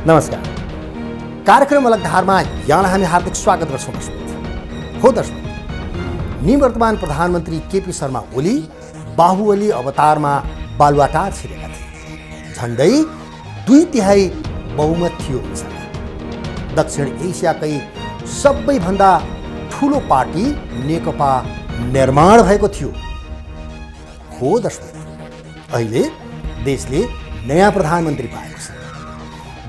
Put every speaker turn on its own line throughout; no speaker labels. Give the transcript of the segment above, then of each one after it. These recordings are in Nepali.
नमस्कार। कार्यक्रम अलग धारमा यहाँलाई हामी हार्दिक स्वागत गर्छौँ दर्शक। हो दर्शक, निवर्तमान प्रधानमन्त्री केपी शर्मा ओली बाहुबली अवतारमा बालुवाटार छिरेका थिए। झन्डै 2/3 बहुमत थियो उनीसँग। दक्षिण एसियाकै सबैभन्दा ठुलो पार्टी नेकपा निर्माण भएको थियो। हो दर्शक, अहिले देशले नयाँ प्रधानमन्त्री पाएको छ।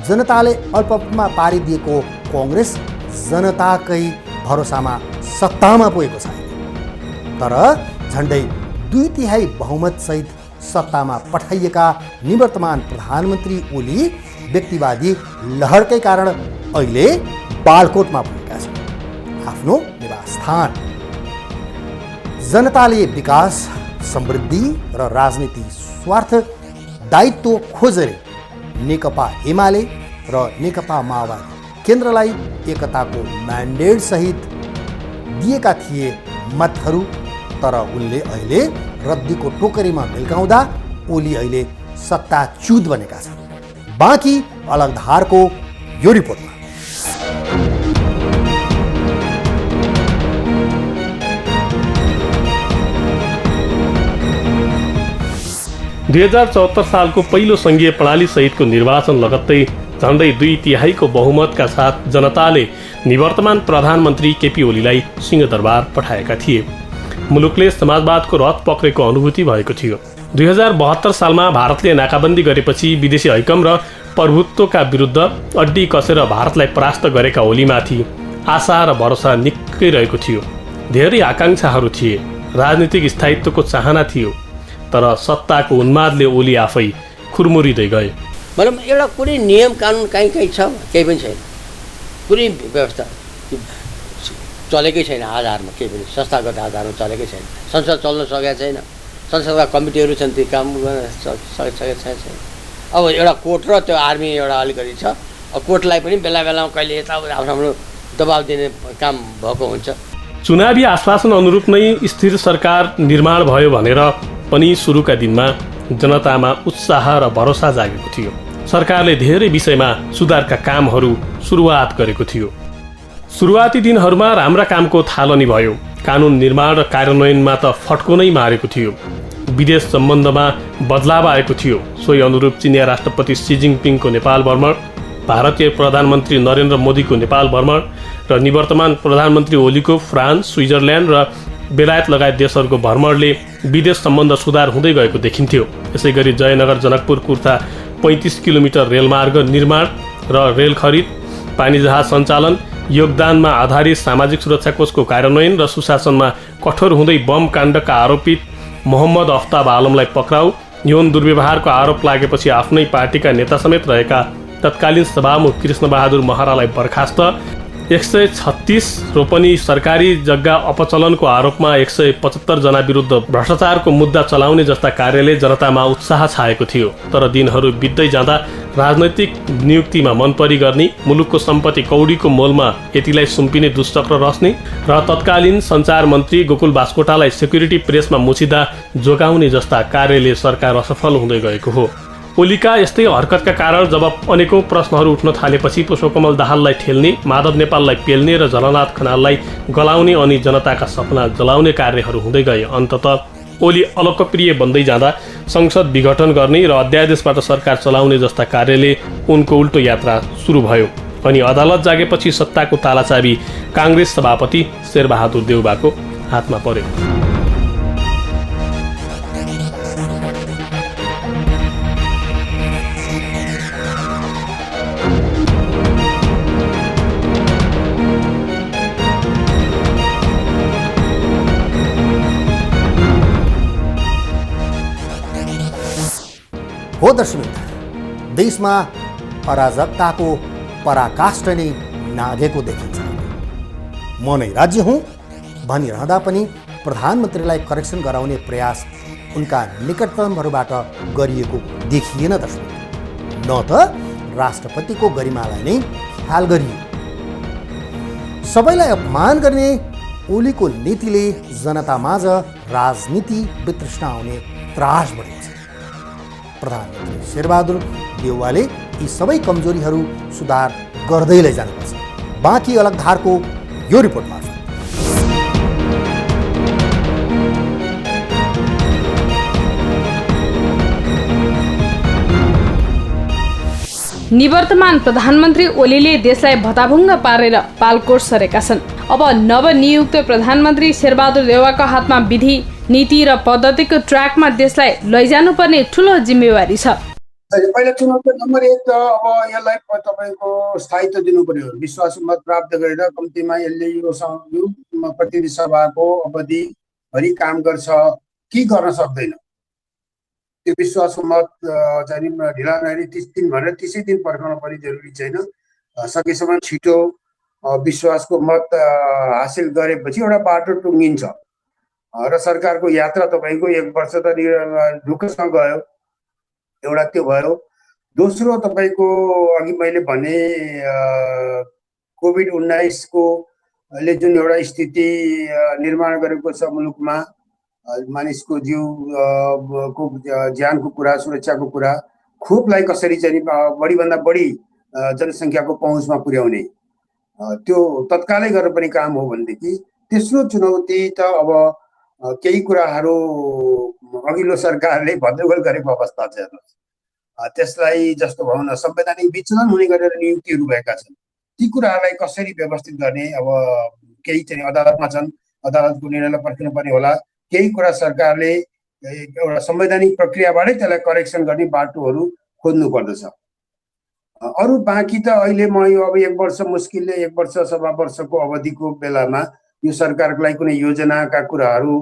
जनताले अल्पमतमा पारिदिएको कांग्रेस जनताकै भरोसामा सत्तामा पुगेको छ। तर झन्डै 2/3 बहुमतसहित सत्तामा पठाइएका निवर्तमान प्रधानमन्त्री ओली व्यक्तिवादी लहरकै कारण अहिले बालकोटमा पुगेका छन्, आफ्नो निवासस्थान। जनताले विकास, समृद्धि र राजनीति स्वार्थ दायित्व खोजेर नेकपा एमाले र नेकपा माओवादी केन्द्रलाई एकताको म्यान्डेट सहित दिएका थिए मतहरू। तर उनले अहिले रद्दीको टोकरीमा मिल्काउँदा ओली अहिले सत्ताच्युत बनेका छन्। बाँकी अलग धारको यो रिपोर्टमा।
2074 सालको पहिलो सङ्घीय प्रणाली सहितको निर्वाचन लगत्तै झन्डै 2/3 बहुमतका साथ जनताले निवर्तमान प्रधानमन्त्री केपी ओलीलाई सिंहदरबार पठाएका थिए। मुलुकले समाजवादको रथ पक्रेको अनुभूति भएको थियो। 2072 सालमा भारतले नाकाबन्दी गरेपछि विदेशी हैकम र प्रभुत्वका विरुद्ध अड्डी कसेर भारतलाई परास्त गरेका ओलीमाथि आशा र भरोसा निकै रहेको थियो। धेरै आकाङ्क्षाहरू थिए, राजनीतिक स्थायित्वको चाहना थियो। तर सत्ताको उन्मादले ओली आफै खुरमुरिँदै गए।
मतलब एउटा कुनै नियम कानुन कहीँ छ, केही पनि छैन। कुनै व्यवस्था चलेकै छैन, आधारमा केही पनि संस्थागत आधारमा चलेकै छैन। संसद चल्न सकेका छैन, संसदका कमिटीहरू छन्, ती काम गर्न सकेका छैन। अब एउटा कोर्ट र त्यो आर्मी एउटा अलिकति छ। अब कोर्टलाई पनि बेला बेलामा कहिले यता आफ्नो दबाब दिने काम भएको हुन्छ।
चुनावी आश्वासन अनुरूप नै स्थिर सरकार निर्माण भयो भनेर पनि सुरुका दिनमा जनतामा उत्साह र भरोसा जागेको थियो। सरकारले धेरै विषयमा सुधारका कामहरू सुरुवात गरेको थियो। सुरुवाती दिनहरूमा राम्रा कामको थालनी भयो। कानुन निर्माण र कार्यान्वयनमा त फड्को नै मारेको थियो। विदेश सम्बन्धमा बदलाव आएको थियो। सोही अनुरूप चिनिया राष्ट्रपति सी जिनपिङको नेपाल भ्रमण, भारतीय प्रधानमन्त्री नरेन्द्र मोदीको नेपाल भ्रमण र निवर्तमान प्रधानमन्त्री ओलीको फ्रान्स, स्विजरल्यान्ड र बेलायत लगायत देशहरूको भ्रमणले विदेश सम्बन्ध सुधार हुँदै गएको देखिन्थ्यो। यसै गरी जयनगर जनकपुर कुर्था 35 किलोमिटर रेलमार्ग निर्माण र रेल खरिद, पानीजहाज सञ्चालन, योगदानमा आधारित सामाजिक सुरक्षा कोषको कार्यान्वयन र सुशासनमा कठोर हुँदै बम काण्डका आरोपित मोहम्मद अफ्ताब आलमलाई पक्राउ, यौन दुर्व्यवहारको आरोप लागेपछि आफ्नै पार्टीका नेता समेत रहेका तत्कालीन सभामुख कृष्णबहादुर महरालाई बर्खास्त, 136 रोपनी सरकारी जग्गा अपचलनको आरोपमा 175 जना विरुद्ध भ्रष्टाचारको मुद्दा चलाउने जस्ता कार्यले जनतामा उत्साह छाएको थियो। तर दिनहरू बित्दै जाँदा राजनैतिक नियुक्तिमा मनपरी गर्ने, मुलुकको सम्पत्ति कौडीको मोलमा यतिलाई सुम्पिने दुष्चक्र रच्ने र तत्कालीन सञ्चार मन्त्री गोकुल बास्कोटालाई सेक्युरिटी प्रेसमा मुछिदा जोगाउने जस्ता कार्यले सरकार असफल हुँदै गएको हो। ओलीका यस्तै हरकतका कारण जब अनेकौं प्रश्नहरू उठ्न थालेपछि पुष्पकमल दाहाललाई ठेल्ने, माधव नेपाललाई पेल्ने र झलनाथ खनाललाई गलाउने अनि जनताका सपना जलाउने कार्यहरू हुँदै गए। अन्ततः ओली अलोकप्रिय बन्दै जाँदा संसद विघटन गर्ने र अध्यादेशबाट सरकार चलाउने जस्ता कार्यले उनको उल्टो यात्रा सुरु भयो। अनि अदालत जागेपछि सत्ताको तालाचाबी काङ्ग्रेस सभापति शेरबहादुर देउवाको हातमा पर्यो।
हो दर्शक, देशमा अराजकताको पराकाष्ठ नै नागेको देखिन्छ। म नै राज्य हुँ भनिरहँदा पनि प्रधानमन्त्रीलाई करेक्सन गराउने प्रयास उनका निकटतमहरूबाट गरिएको देखिएन दर्शक। न त राष्ट्रपतिको गरिमालाई नै ख्याल गरियो। सबैलाई अपमान गर्ने ओलीको नीतिले जनतामाझ राजनीति वितृष्णा आउने त्रास बढेको छ। प्रधानमन्त्री शेरबहादुर देउवाले यी सबै कमजोरीहरू सुधार गर्दै लैजानुपर्छ। बाँकी अलग धारको यो रिपोर्ट मार्फत।
निवर्तमान प्रधानमन्त्री ओलीले देशलाई भताभुङ्ग पारेर पालकोट सरेका छन्। अब नवनियुक्त प्रधानमन्त्री शेरबहादुर देउवाको हातमा विधि, नीति र पद्धतिको ट्र्याकमा देशलाई लैजानुपर्ने ठूलो जिम्मेवारी छ।
पहिला चुनौती नम्बर 1 त अब यसलाई तपाईको स्थायित्व दिनु पर्यो। विश्वास मत प्राप्त गरेर कम्तीमा यसले यो प्रतिनिधि सभाको अवधिभरि काम गर्छ कि गर्न सक्दैन, त्यो विश्वासको मत चाहिँ ढिला नगरी 30 दिन भनेर 30 दिन पर्खाउन पनि जरुरी छैन। सकेसम्म छिटो विश्वासको मत हासिल गरेपछि एउटा बाटो टुङ्गिन्छ र सरकारको यात्रा तपाईको 1 वर्ष त ढुक्कसँग गयो। एउटा त्यो भयो। दोस्रो तपाईको अघि मैले भने कोभिड-19 को ले जुन एउटा स्थिति निर्माण गरेको छ मुलुकमा, मानिसको जीव को ज्यानको कुरा, सुरक्षाको कुरा, खोपलाई कसरी चाहिँ बढीभन्दा बढी जनसङ्ख्याको पहुँचमा पुर्याउने, त्यो तत्कालै गर्न पनि काम हो भनेदेखि तेस्रो चुनौती त अब केही कुराहरू अघिल्लो सरकारले भद्रगोल गरेको अवस्था छ। त्यसलाई जस्तो भनौँ न संवैधानिक विचलन हुने गरेर नियुक्तिहरू भएका छन्, ती कुराहरूलाई कसरी व्यवस्थित गर्ने, अब केही चाहिँ अदालतमा छन्, अदालतको निर्णयलाई पर्खिनु पर्ने होला। केही कुरा सरकारले एउटा संवैधानिक प्रक्रियाबाटै त्यसलाई करेक्सन गर्ने बाटोहरू खोज्नु पर्दछ। अरू बाँकी त अहिले म यो अब 1 वर्ष मुस्किलले 1 वर्ष सवा वर्षको अवधिको बेलामा यो सरकारको लागि कुनै योजनाका कुराहरू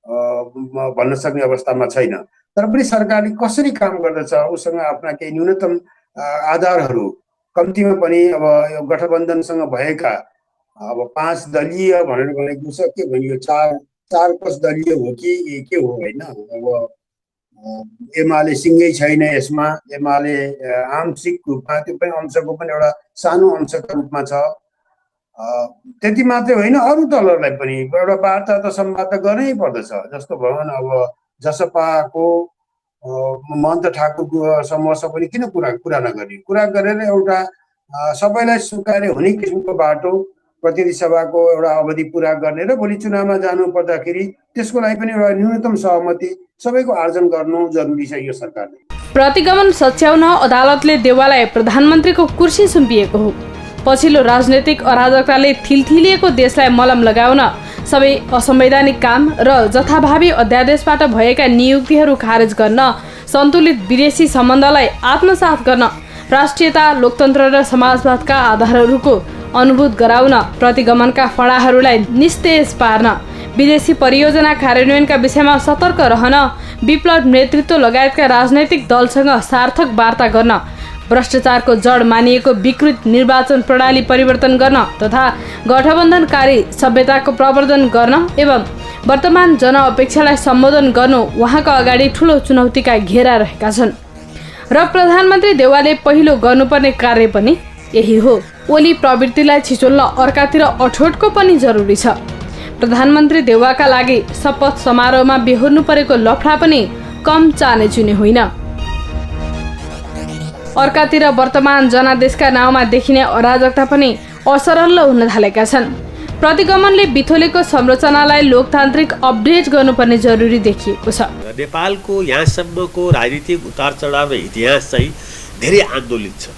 भन्न सक्ने अवस्थामा छैन। तर पनि सरकारले कसरी काम गर्दछ, उसँग आफ्ना केही न्यूनतम आधारहरू कम्तीमा पनि अब यो गठबन्धनसँग भएका अब 5 दलीय भनेर भनेको छ, के भनियो 4 कस दलीय हो कि के हो होइन। अब एमाले सिङ्गै छैन यसमा, एमाले आंशिक रूपमा त्यो पनि अंशको पनि एउटा सानो अंशका रूपमा छ। त्यति मात्रै होइन, अरू दलहरूलाई पनि एउटा वार्ता त संवाद त गर्नै पर्दछ। जस्तो भवन अब जसपाको महन्त ठाकुरको समूहसँग पनि किन कुरा नगर्ने, कुरा गरेर एउटा सबैलाई स्वीकार्य हुने किसिमको बाटो प्रतिनिधि सभाको एउटा अवधि पूरा गर्ने र भोलि चुनावमा जानु पर्दाखेरि त्यसको लागि पनि एउटा न्यूनतम सहमति सबैको आर्जन गर्नु जरुरी छ। यो सरकारले
प्रतिगमन सच्याउन अदालतले देउवालाई प्रधानमन्त्रीको कुर्सी सुम्पिएको हो। पछिल्लो राजनैतिक अराजकताले थिलथिलिएको देशलाई मलम लगाउन सबै असंवैधानिक काम र जथाभावी अध्यादेशबाट भएका नियुक्तिहरू खारेज गर्न, सन्तुलित विदेशी सम्बन्धलाई आत्मसात गर्न, राष्ट्रियता, लोकतन्त्र र समाजवादका आधारहरूको अनुभूत गराउन, प्रतिगमनका फडाहरूलाई निस्तेज पार्न, विदेशी परियोजना कार्यान्वयनका विषयमा सतर्क रहन, विप्लव नेतृत्व लगायतका राजनैतिक दलसँग सार्थक वार्ता गर्न, भ्रष्टाचारको जड मानिएको विकृत निर्वाचन प्रणाली परिवर्तन गर्न तथा गठबन्धनकारी सभ्यताको प्रवर्धन गर्न एवं वर्तमान जनअपेक्षालाई सम्बोधन गर्नु उहाँका अगाडि ठूलो चुनौतीका घेरा रहेका छन् र प्रधानमन्त्री देउवाले पहिलो गर्नुपर्ने कार्य पनि यही हो। ओली प्रवृत्तिलाई छिचोल्न अर्कातिर अठोटको पनि जरुरी छ। प्रधानमन्त्री देउवाका लागि शपथ समारोहमा बेहोर्नु परेको लफडा पनि कम चाने चुने होइन। अर्कातिर वर्तमान जनादेशका नाउँमा देखिने अराजकता पनि असरल हुन थालेका छन्। प्रतिगमनले बिथोलेको संरचनालाई लोकतान्त्रिक अपडेट गर्नुपर्ने जरुरी देखिएको छ।
नेपालको यहाँसम्मको राजनीतिक उतार चढाव र इतिहास चाहिँ धेरै आन्दोलित छ,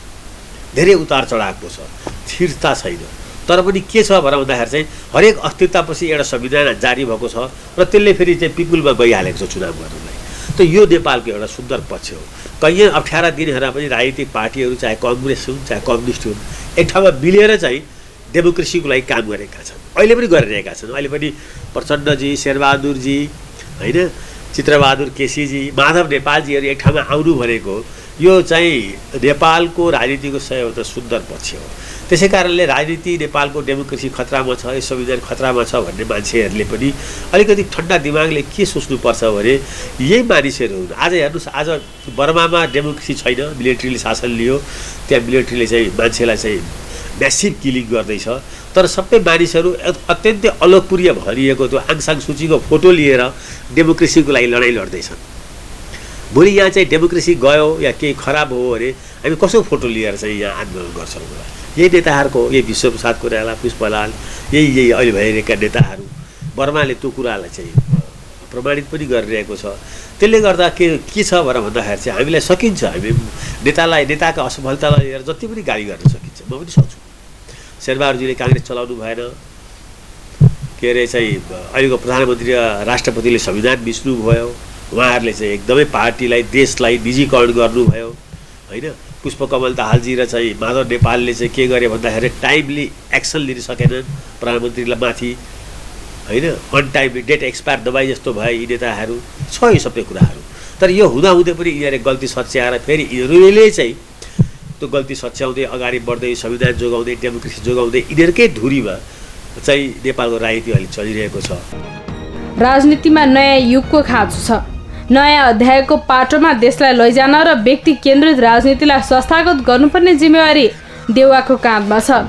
धेरै उतार चढावको छ, स्थिरता छैन। तर पनि के छ भन्दाखेरि चाहिँ हरेक अस्थिरतापछि एउटा संविधान जारी भएको छ र त्यसले फेरि चाहिँ पिपुलमा गइहालेको छ चुनाव गर्नलाई। त यो नेपालको एउटा सुन्दर पक्ष हो। कैयौँ अप्ठ्यारा दिनहरूमा पनि राजनीतिक पार्टीहरू चाहे कङ्ग्रेस हुन् चाहे कम्युनिस्ट हुन् एक ठाउँमा मिलेर चाहिँ डेमोक्रेसीको लागि काम गरेका छन्, अहिले पनि गरिरहेका छन्। अहिले पनि प्रचण्डजी, शेरबहादुरजी होइन, चित्रबहादुर केसीजी, माधव नेपालजीहरू एक ठाउँमा आउनु भनेको यो चाहिँ नेपालको राजनीतिको सबैभन्दा सुन्दर पक्ष हो। त्यसै कारणले राजनीति नेपालको डेमोक्रेसी खतरामा छ, यो संविधान खतरामा छ भन्ने मान्छेहरूले पनि अलिकति ठन्डा दिमागले के सोच्नुपर्छ भने यही मानिसहरू हुन्। आज हेर्नुहोस्, आज बर्मामा डेमोक्रेसी छैन, मिलिट्रीले शासन लियो, त्यहाँ मिलिट्रीले चाहिँ मान्छेलाई चाहिँ म्यासिभ किलिङ गर्दैछ। तर सबै मानिसहरू अत्यन्तै अलोकप्रिय भरिएको त्यो आङ सान सुचीको फोटो लिएर डेमोक्रेसीको लागि लडाइँ लड्दैछन्। भोलि यहाँ चाहिँ डेमोक्रेसी गयो या केही खराब हो अरे हामी कसो फोटो लिएर चाहिँ यहाँ आन्दोलन गर्छौँ होला। यही नेताहरूको यही विश्वप्रसाद कोइराला, पुष्पलाल, यही अहिले भइरहेका नेताहरू बर्माले त्यो कुरालाई चाहिँ प्रमाणित पनि गरिरहेको छ। त्यसले गर्दा के छ भनेर भन्दाखेरि चाहिँ हामीलाई सकिन्छ, हामी नेताका असफलतालाई लिएर जति पनि गाली गर्न सकिन्छ। म पनि सक्छु। शेरबहादुरजीले काङ्ग्रेस चलाउनु भएन, के अरे चाहिँ अहिलेको प्रधानमन्त्री राष्ट्रपतिले संविधान मिच्नुभयो, उहाँहरूले चाहिँ एकदमै पार्टीलाई देशलाई निजीकरण गर्नुभयो होइन। पुष्पकमल दाहालजी र चाहिँ माधव नेपालले चाहिँ के गरे भन्दाखेरि टाइमली एक्सन लिन सकेनन् प्रधानमन्त्रीलाई माथि होइन। अन टाइमली डेट एक्सपायर दबाई जस्तो भए यी नेताहरू छ यो सबै कुराहरू। तर यो हुँदाहुँदै पनि यिनीहरूले गल्ती सच्याएर फेरि यिनीहरूले चाहिँ त्यो गल्ती सच्याउँदै अगाडि बढ्दै संविधान जोगाउँदै डेमोक्रेसी जोगाउँदै यिनीहरूकै धुरीमा चाहिँ नेपालको राजनीति अहिले चलिरहेको छ।
राजनीतिमा नयाँ युगको खाँचो छ। नयाँ अध्यायको पाटोमा देशलाई लैजान र व्यक्ति केन्द्रित राजनीतिलाई संस्थागत गर्नुपर्ने जिम्मेवारी देउवाको काँधमा छ।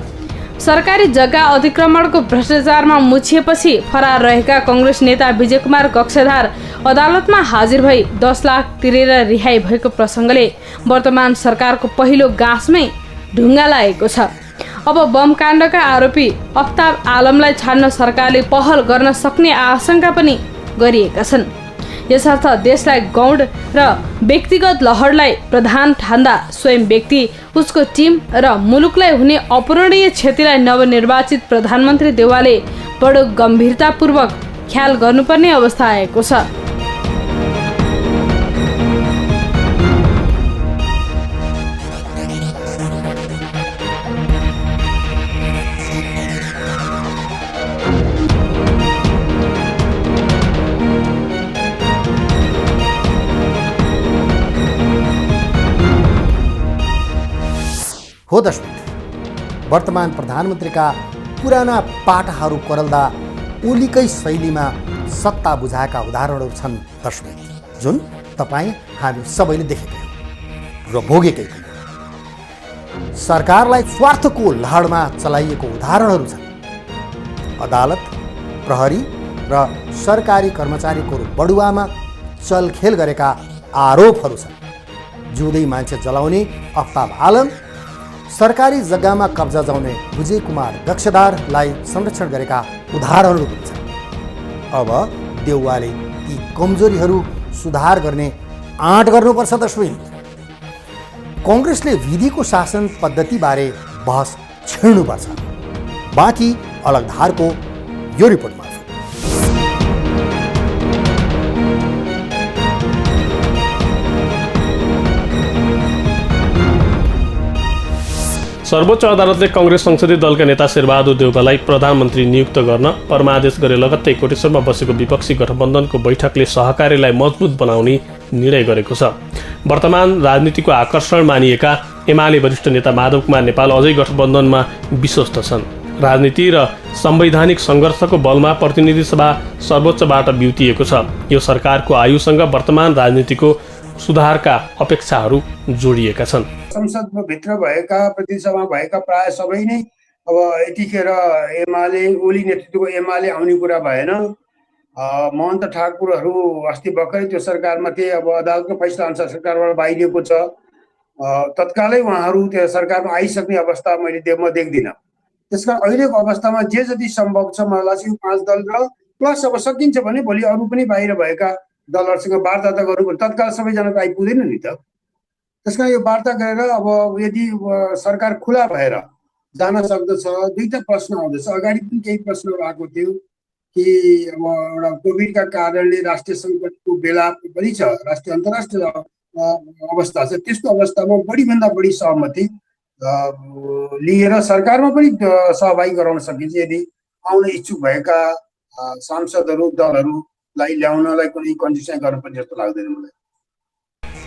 सरकारी जग्गा अतिक्रमणको भ्रष्टाचारमा मुछिएपछि फरार रहेका कांग्रेस नेता विजय कुमार कक्षधार अदालतमा हाजिर भई 10 लाख तिरेर रिहाई भएको प्रसङ्गले वर्तमान सरकारको पहिलो गाँसमै ढुङ्गा लागेको छ। अब बम काण्डका आरोपी अफ्ताब आलमलाई छाड्न सरकारले पहल गर्न सक्ने आशंका पनि गरिएका छन्। यसर्थ देशलाई गौड र व्यक्तिगत लहरलाई प्रधान ठान्दा स्वयं व्यक्ति, उसको टिम र मुलुकलाई हुने अपूरणीय क्षतिलाई नवनिर्वाचित प्रधानमन्त्री देउवाले बडो गम्भीरतापूर्वक ख्याल गर्नुपर्ने अवस्था आएको छ।
हो दर्शक, वर्तमान प्रधानमन्त्रीका पुराना पाटाहरू करल्दा ओलीकै शैलीमा सत्ता बुझाएका उदाहरणहरू छन् दर्शक, जुन तपाईँ हामी सबैले देखेकै र भोगेकै पनि। सरकारलाई स्वार्थको लहरमा चलाइएको उदाहरणहरू छन्। अदालत, प्रहरी र सरकारी कर्मचारीको बढुवामा चलखेल गरेका आरोपहरू छन्। जिउँदै मान्छे जलाउने अफ्ताब आलम, सरकारी जग्गामा कब्जा जाउने विजय कुमार कक्षधारलाई संरक्षण गरेका उदाहरणहरू पनि छन्। अब देउवाले यी कमजोरीहरू सुधार गर्ने आँट गर्नुपर्छ दर्शक। कांग्रेसले विधिको शासन पद्धतिबारे बहस छेड्नुपर्छ। बाँकी अलग धारको यो रिपोर्टमा
सर्वोच्च अदालतले कांग्रेस संसदीय दलका नेता शेरबहादुर देउवालाई प्रधानमन्त्री नियुक्त गर्न परमादेश गरे लगत्तै कोटेश्वरमा बसेको विपक्षी गठबन्धनको बैठकले सहकारीलाई मजबुत बनाउने निर्णय गरेको छ। वर्तमान राजनीतिको आकर्षण मानिएका एमाले वरिष्ठ नेता माधव कुमार नेपाल अझै गठबन्धनमा विश्वस्त छन्। राजनीति र संवैधानिक सङ्घर्षको बलमा प्रतिनिधि सभा सर्वोच्चबाट बिउतिएको छ। यो सरकारको आयुसँग वर्तमान राजनीतिको सुधारका अपेक्षाहरू जोडिएका छन्।
संसदमा भित्र भएका, प्रतिनिधि सभामा भएका प्राय सबै नै अब यतिखेर एमाले, ओली नेतृत्वको एमाले आउने कुरा भएन। महन्त ठाकुरहरू अस्ति भर्खरै त्यो सरकारमा थिए। अब अदालतको फैसला अनुसार सरकारबाट बाहिरिएको छ। तत्कालै उहाँहरू त्यो सरकारमा आइसक्ने अवस्था म देख्दिनँ। त्यसकारण अहिलेको अवस्थामा जे जति सम्भव छ मलाई लाग्छ यो 5 दल र प्लस अब सकिन्छ भने भोलि अरू पनि बाहिर भएका दलहरूसँग वार्ता त गर्नु पर्यो। तत्काल सबैजना त आइपुग्दैन नि त। त्यसकारण यो वार्ता गरेर अब यदि सरकार खुला भएर जान सक्दछ। दुईटा प्रश्न आउँदैछ। अगाडि पनि केही प्रश्नहरू आएको थियो कि अब एउटा कोभिडका कारणले राष्ट्रिय सङ्कटको बेला पनि छ, राष्ट्रिय अन्तर्राष्ट्रिय अवस्था छ। त्यस्तो अवस्थामा बढीभन्दा बढी सहमति लिएर सरकारमा पनि सहभागी गराउन सकिन्छ यदि आउन इच्छुक भएका सांसदहरू, दलहरूलाई ल्याउनलाई कुनै कन्डिसन गर्नुपर्ने जस्तो लाग्दैन मलाई।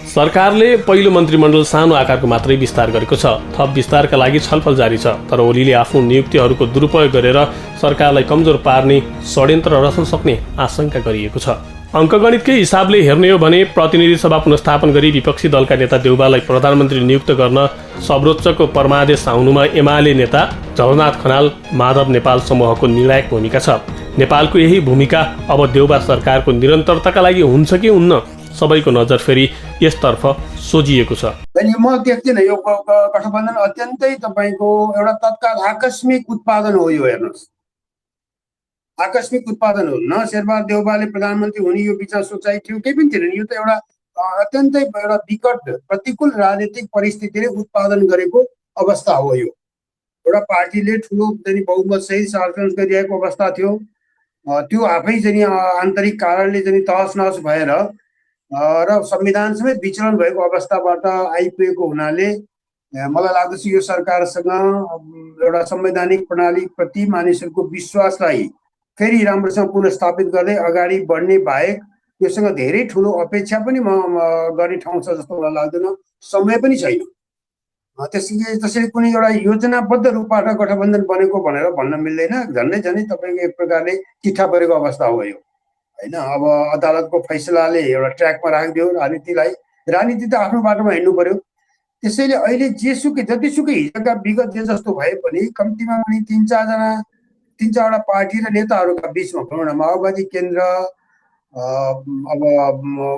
सरकारले पहिलो मन्त्रीमण्डल सानो आकारको मात्रै विस्तार गरेको छ। थप विस्तारका लागि छलफल जारी छ। तर ओलीले आफ्नो नियुक्तिहरूको दुरुपयोग गरेर सरकारलाई कमजोर पार्ने षड्यन्त्र रच्न सक्ने आशंका गरिएको छ। अङ्कगणितकै हिसाबले हेर्ने हो भने प्रतिनिधि सभा पुनर्स्थापन गरी विपक्षी दलका नेता देउवालाई प्रधानमन्त्री नियुक्त गर्न सर्वोच्चको परमादेश आउनुमा एमाले नेता झलनाथ खनाल, माधव नेपाल समूहको निर्णायक भूमिका छ। नेपालको यही भूमिका अब देउवा सरकारको निरन्तरताका लागि हुन्छ कि हुन्न, सबैको नजर फेरि यसतर्फ सोझिएको छ।
अनि म देख्दिनँ यो गठबन्धन अत्यन्तै तपाईँको एउटा तत्काल आकस्मिक उत्पादन हो। यो हेर्नुहोस्, आकस्मिक उत्पादन हो। न शेरबहादुर देउवाले प्रधानमन्त्री हुने यो बिचमा सोचाइ थियो, केही पनि थिएन। यो त एउटा अत्यन्तै एउटा विकट प्रतिकूल राजनीतिक परिस्थितिले उत्पादन गरेको अवस्था हो। यो एउटा पार्टीले ठुलो बहुमत सहित शासन गरिरहेको अवस्था थियो। त्यो आफै चाहिँ आन्तरिक कारणले चाहिँ तहस नहस भएर र संविधान समेत विचलन भएको अवस्थाबाट आइपुगेको हुनाले मलाई लाग्दछ यो सरकारसँग एउटा संवैधानिक प्रणालीप्रति मानिसहरूको विश्वासलाई फेरि राम्रोसँग पुनर्स्थापित गर्दै अगाडि बढ्ने बाहेक योसँग धेरै ठुलो अपेक्षा पनि गर्ने ठाउँ छ जस्तो मलाई लाग्दैन। समय पनि छैन। त्यसैले कुनै एउटा योजनाबद्ध रूपबाट गठबन्धन बनेको भनेर भन्न मिल्दैन। झन्डै तपाईँको एक प्रकारले चिट्ठा परेको अवस्था हो यो, होइन। अब अदालतको फैसलाले एउटा ट्र्याकमा राखिदियो राजनीतिलाई। राजनीति त आफ्नो बाटोमा हिँड्नु पर्यो। त्यसैले अहिले जतिसुकै हिजोका विगत जे जस्तो भए पनि कम्तीमा पनि तीन चारवटा पार्टी र नेताहरूका बिचमा भनौँ न, माओवादी केन्द्र, अब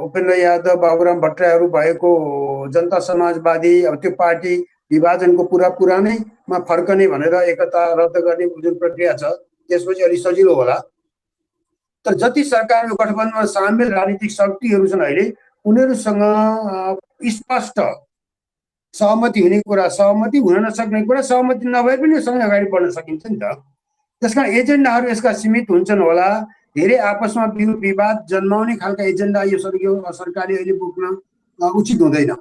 उपेन्द्र यादव, बाबुराम भट्टराईहरू भएको जनता समाजवादी, अब त्यो पार्टी विभाजनको पुरानैमा फर्कने भनेर एकता रद्द गर्ने जुन प्रक्रिया छ त्यसपछि अलिक सजिलो होला। तर जति सरकारको गठबन्धनमा सामेल राजनीतिक शक्तिहरू छन् अहिले, उनीहरूसँग स्पष्ट सहमति हुने कुरा, सहमति हुन नसक्ने कुरा, सहमति नभए पनि सँगै अगाडि बढ्न सकिन्छ नि त। त्यसकारण एजेन्डाहरू यसका सीमित हुन्छन् होला। धेरै आपसमा विवाद जन्माउने खालका एजेन्डा यो सरकारले अहिले बोक्न उचित हुँदैन।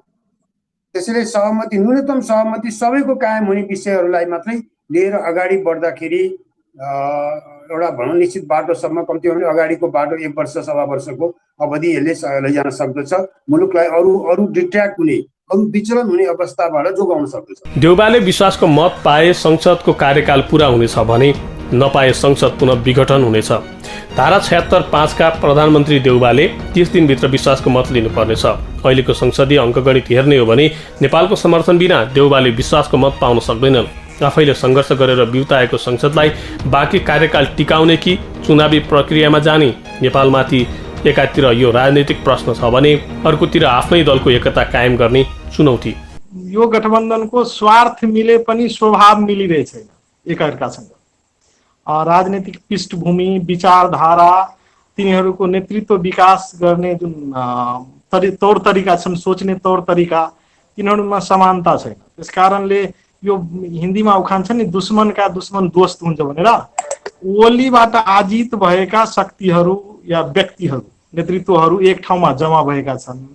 त्यसैले सहमति, न्यूनतम सहमति सबैको कायम हुने विषयहरूलाई मात्रै लिएर अगाडि बढ्दाखेरि एउटा भनौँ निश्चित बाटोसम्म, कम्तीमा पनि अगाडिको बाटो 1 वर्ष सवा वर्षको अवधि यसले लैजान सक्दछ। मुलुकलाई अरू डिट्र्याक्ट हुने, अरू विचलन हुने अवस्थाबाट जोगाउन सक्दछ।
देउवाले विश्वासको मत पाए संसदको कार्यकाल पुरा हुनेछ भने नपाए संसद पुनः विघटन हुनेछ। धारा 76(5) का प्रधानमन्त्री देउवाले 30 दिनभित्र विश्वासको मत लिनुपर्नेछ। अहिलेको संसदीय अङ्कगणित हेर्ने हो भने नेपालको समर्थन बिना देउवाले विश्वासको मत पाउन सक्दैनन्। आफैले सङ्घर्ष गरेर बिउताएको संसदलाई बाँकी कार्यकाल टिकाउने कि चुनावी प्रक्रियामा जाने? नेपालमाथि एकातिर यो राजनीतिक प्रश्न छ भने अर्कोतिर आफ्नै दलको एकता कायम गर्ने चुनौती।
यो गठबन्धनको स्वार्थ मिले पनि स्वभाव मिलिरहेको छैन एकअर्कासँग। राजनीतिक पृष्ठभूमि, विचारधारा, तिनीहरूको नेतृत्व विकास गर्ने जुन तौर तरिका छन्, सोच्ने तौर तरिका, तिनीहरूमा समानता छैन। त्यस कारणले यो हिन्दीमा उखान छ नि, दुश्मन का दुश्मन दोस्त हुन्छ भनेर। ओलीबाट आजित भएका शक्तिहरू या व्यक्तिहरू, नेतृत्वहरू एक ठाउँमा जम्मा भएका छन्।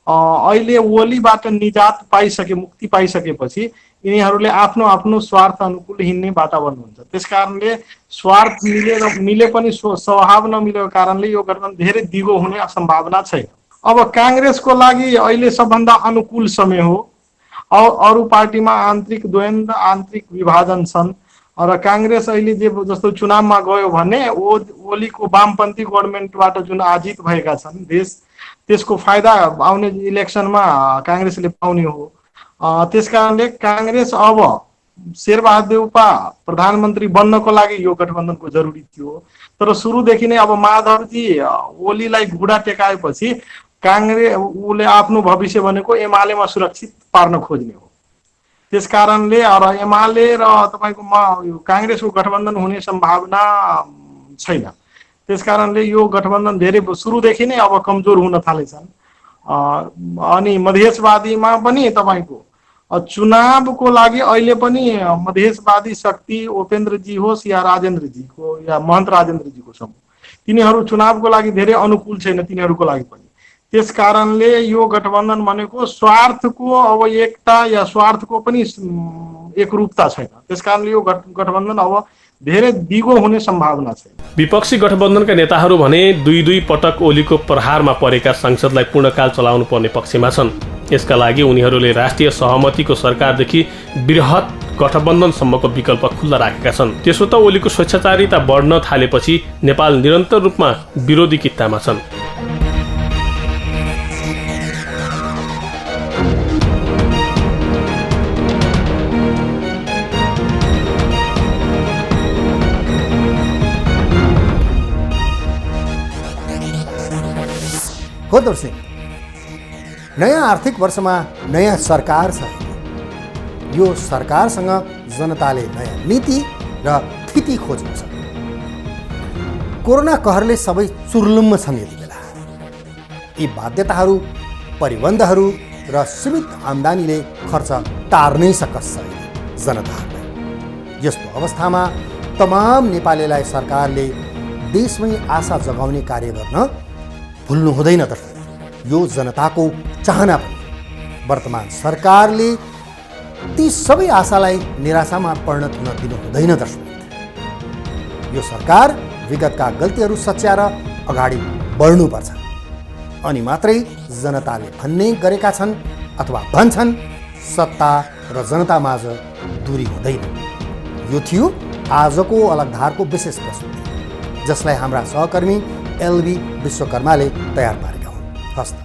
अहिले ओलीबाट निजात पाइसके, मुक्ति पाइसकेपछि यिनीहरूले आफ्नो आफ्नो स्वार्थ अनुकूल हिँड्ने वातावरण हुन्छ। त्यस कारणले स्वार्थ मिले पनि स्वभाव नमिलेको कारणले यो गठबन्धन धेरै दिगो हुने सम्भावना छैन। अब काङ्ग्रेसको लागि अहिले सबभन्दा अनुकूल समय हो। अरू पार्टीमा आन्तरिक द्वन्द्व, आन्तरिक विभाजन छन् र काङ्ग्रेस अहिले जस्तो चुनावमा गयो भने ओलीको वामपन्थी गभर्मेन्टबाट जुन आजित भएका छन् देश, त्यसको फाइदा आउने इलेक्सनमा काङ्ग्रेसले पाउने हो। त्यसकारणले काङ्ग्रेस अब शेरबहादुर देउपा प्रधानमन्त्री बन्नको लागि यो गठबन्धनको जरुरी थियो। तर सुरुदेखि नै अब माधवजी ओलीलाई घुँडा टेकाएपछि उसले आफ्नो भविष्य भनेको एमालेमा सुरक्षित पार्न खोज्ने हो। त्यस कारणले एमाले र तपाईँको काङ्ग्रेसको गठबन्धन हुने सम्भावना छैन। त्यस कारणले यो गठबन्धन धेरै सुरुदेखि नै अब कमजोर हुन थालेछन्। अनि मधेसवादीमा पनि तपाईँको चुनावको लागि अहिले पनि मधेसवादी शक्ति उपेन्द्रजी होस् या राजेन्द्रजीको या महन्त राजेन्द्रजीको समूह, तिनीहरू चुनावको लागि धेरै अनुकूल छैन तिनीहरूको लागि पनि। त्यस कारणले यो गठबन्धन भनेको स्वार्थको अब एकता या स्वार्थको पनि एकरूपता छैन। त्यस कारणले यो गठबन्धन अब धेरै दिगो हुने सम्भावना छ।
विपक्षी गठबन्धनका नेताहरू भने दुई पटक ओलीको प्रहारमा परेका सांसदलाई पूर्णकाल चलाउनु पर्ने पक्षमा छन्। यसका लागि उनीहरूले राष्ट्रिय सहमतिको सरकारदेखि बृहत गठबन्धनसम्मको विकल्प खुल्ला राखेका छन्। त्यसो त ओलीको स्वेच्छाचारिता बढ्न थालेपछि नेपाल निरन्तर रूपमा विरोधी कित्तामा छन्।
हो दर्शक, नयाँ आर्थिक वर्षमा नयाँ सरकार छ। यो सरकारसँग जनताले नयाँ नीति र स्थिति खोजेको छ। कोरोना कहरले सबै चुर्लुम्म छन् यति बेला। यी बाध्यताहरू, परिबन्धहरू र सीमित आम्दानीले खर्च टार्नै सकस छैन जनताहरूलाई। यस्तो अवस्थामा तमाम नेपालीलाई सरकारले देशमै आशा जगाउने कार्य गर्न भुल्नु हुँदैन। दर्शक, यो जनताको चाहना पनि। वर्तमान सरकारले ती सबै आशालाई निराशामा परिणत हुन दिनु हुँदैन। दर्शक, यो सरकार विगतका गल्तीहरू सच्याएर अगाडि बढ्नुपर्छ। अनि मात्रै जनताले भन्ने गरेका छन् अथवा भन्छन् सत्ता र जनतामाझ दूरी हुँदैन। यो थियो आजको अलगधारको विशेष प्रस्तुति, जसलाई हाम्रा सहकर्मी एलबी विश्वकर्माले तयार पारेका हुन्। हस्त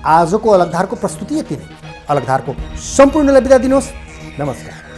आजको अलगधारको प्रस्तुति यति नै। अलगधारको सम्पूर्णलाई बिदा दिनुहोस्। नमस्कार।